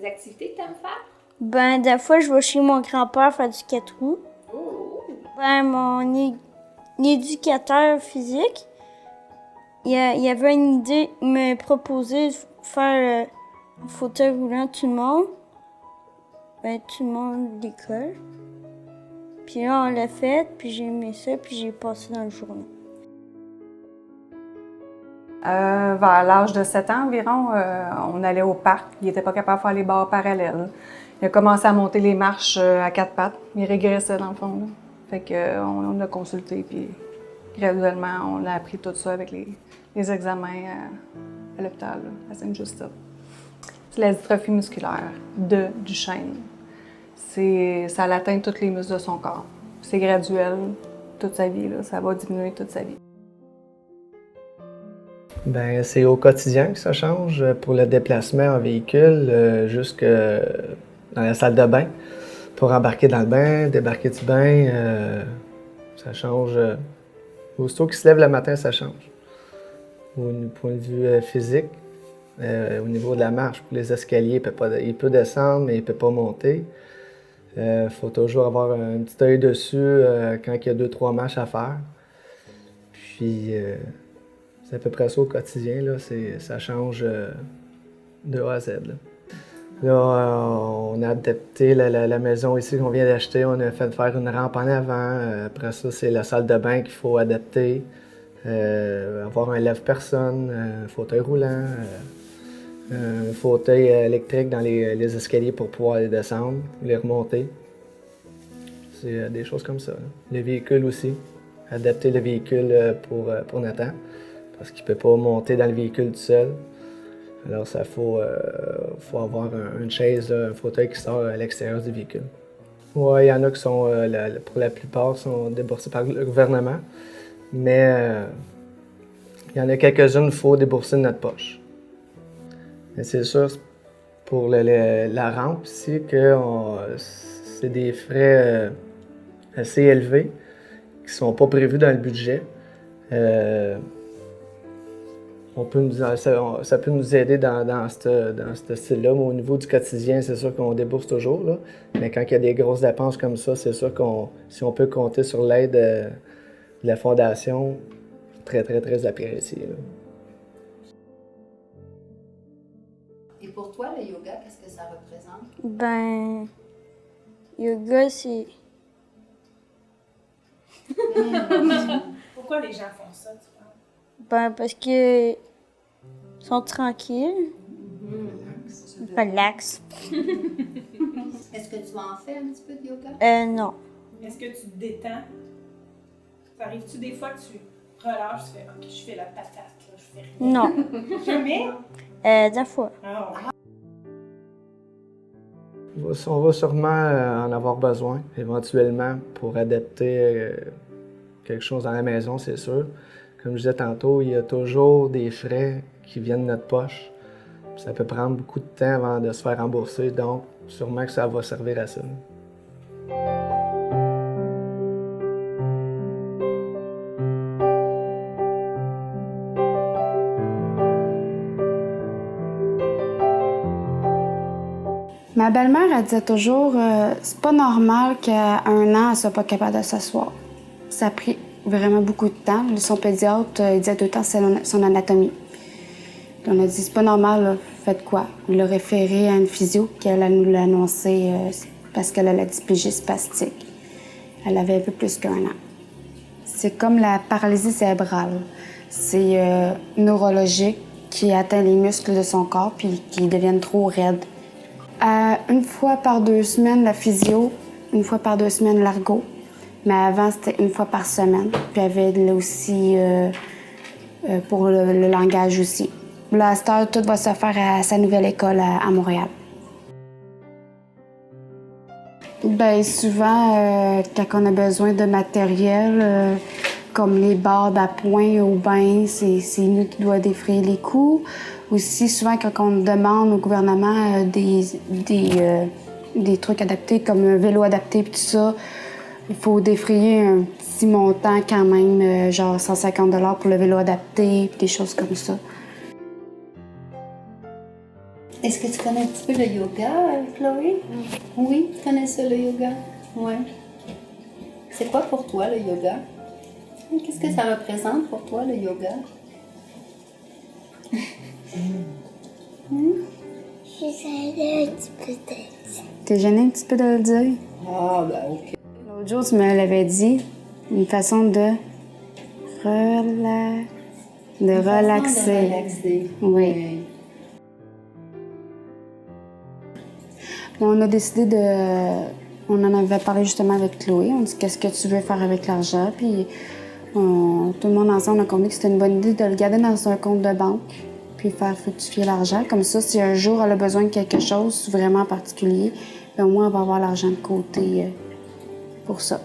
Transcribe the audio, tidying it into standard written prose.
des activités que tu aimes faire? Ben, des fois, je vais chez mon grand-père faire du 4 roues. Oh! Ben, mon éducateur physique, il avait une idée, il m'a proposé de faire un fauteuil roulant tout le monde. Ben, tout le monde de l'école. Puis là, on l'a fait, puis j'ai aimé ça, puis j'ai passé dans le journal. Vers l'âge de 7 ans environ, on allait au parc. Il n'était pas capable de faire les barres parallèles. Il a commencé à monter les marches à 4 pattes. Il régressait dans le fond. Là. Fait qu'on l'a consulté, puis graduellement, on a appris tout ça avec les examens à l'hôpital, à Sainte-Justa. C'est la dystrophie musculaire de Duchenne. Ça atteint tous les muscles de son corps. C'est graduel toute sa vie. Là. Ça va diminuer toute sa vie. Ben, c'est au quotidien que ça change. Pour le déplacement en véhicule, jusque dans la salle de bain. Pour embarquer dans le bain, débarquer du bain, ça change. Aussitôt qu'il se lève le matin, ça change. Au point de vue physique, au niveau de la marche, pour les escaliers, il peut descendre, mais il ne peut pas monter. Il faut toujours avoir un petit œil dessus quand il y a 2-3 marches à faire. Puis, c'est à peu près ça au quotidien, là. Ça change de A à Z. Là, on a adapté la maison ici qu'on vient d'acheter. On a fait faire une rampe en avant. Après ça, c'est la salle de bain qu'il faut adapter. Avoir un lève-personne, un fauteuil roulant, un fauteuil électrique dans les escaliers pour pouvoir les descendre, les remonter. C'est des choses comme ça. Là. Le véhicule aussi. Adapter le véhicule pour Nathan. Parce qu'il ne peut pas monter dans le véhicule tout seul. Alors, ça faut avoir une chaise, un fauteuil qui sort à l'extérieur du véhicule. Oui, il y en a qui sont, pour la plupart, sont déboursés par le gouvernement. Mais il y en a quelques-unes qu'il faut débourser de notre poche. Mais c'est sûr, pour la rampe ici, que c'est des frais assez élevés qui ne sont pas prévus dans le budget. Ça peut nous aider dans ce style-là, mais au niveau du quotidien, c'est sûr qu'on débourse toujours. Là. Mais quand il y a des grosses dépenses comme ça, c'est sûr si on peut compter sur l'aide de la Fondation, très, très, très apprécié. Là. Et pour toi, le yoga, qu'est-ce que ça représente? Ben, yoga, c'est... Pourquoi les gens font ça, tu penses? Ben, parce que sont tranquilles. Relax. Est-ce que tu en fais un petit peu de yoga? Non. Est-ce que tu te détends? Ça arrive-tu des fois que tu relâches, tu fais « OK, je fais la patate, là, je fais rien. » Non. Jamais? Des fois. Ah ouais. On va sûrement en avoir besoin, éventuellement, pour adapter quelque chose dans la maison, c'est sûr. Comme je disais tantôt, il y a toujours des frais qui viennent de notre poche. Ça peut prendre beaucoup de temps avant de se faire rembourser, donc sûrement que ça va servir à ça. Ma belle-mère, elle disait toujours c'est pas normal qu'à 1 an, elle soit pas capable de s'asseoir. Ça a pris vraiment beaucoup de temps. Son pédiatre, il disait tout le temps son anatomie. Puis on a dit c'est pas normal, là. Faites quoi? On l'a référé à une physio qu'elle nous l'a annoncé parce qu'elle a la dysplégie spastique. Elle avait un peu plus qu'1 an. C'est comme la paralysie cérébrale. C'est neurologique qui atteint les muscles de son corps puis qui deviennent trop raides. 1 fois par 2 semaines, la physio, 1 fois par 2 semaines, l'ergo. Mais avant, c'était 1 fois par semaine. Puis il y avait aussi pour le langage aussi. Là, à cette heure, tout va se faire à sa nouvelle école à Montréal. Bien, souvent, quand on a besoin de matériel, comme les barres d'appoint au bain, c'est nous qui doit défrayer les coûts. Aussi, souvent, quand on demande au gouvernement des trucs adaptés, comme un vélo adapté et tout ça, il faut défrayer un petit montant quand même, genre 150 $ pour le vélo adapté, des choses comme ça. Est-ce que tu connais un petit peu le yoga, Chloé? Oui, tu connais ça, le yoga? Oui. C'est quoi pour toi, le yoga? Qu'est-ce que ça représente pour toi, le yoga? Je suis allée un petit peu de T'es gênée un petit peu de le dire? Ah, ben ok. L'autre jour, tu me l'avais dit, une façon de relaxer. De relaxer. Oui. On a décidé de... On en avait parlé justement avec Chloé. On dit qu'est-ce que tu veux faire avec l'argent. Puis tout le monde ensemble a convenu que c'était une bonne idée de le garder dans un compte de banque puis faire fructifier l'argent. Comme ça, si un jour elle a besoin de quelque chose vraiment particulier, bien, au moins on va avoir l'argent de côté pour ça.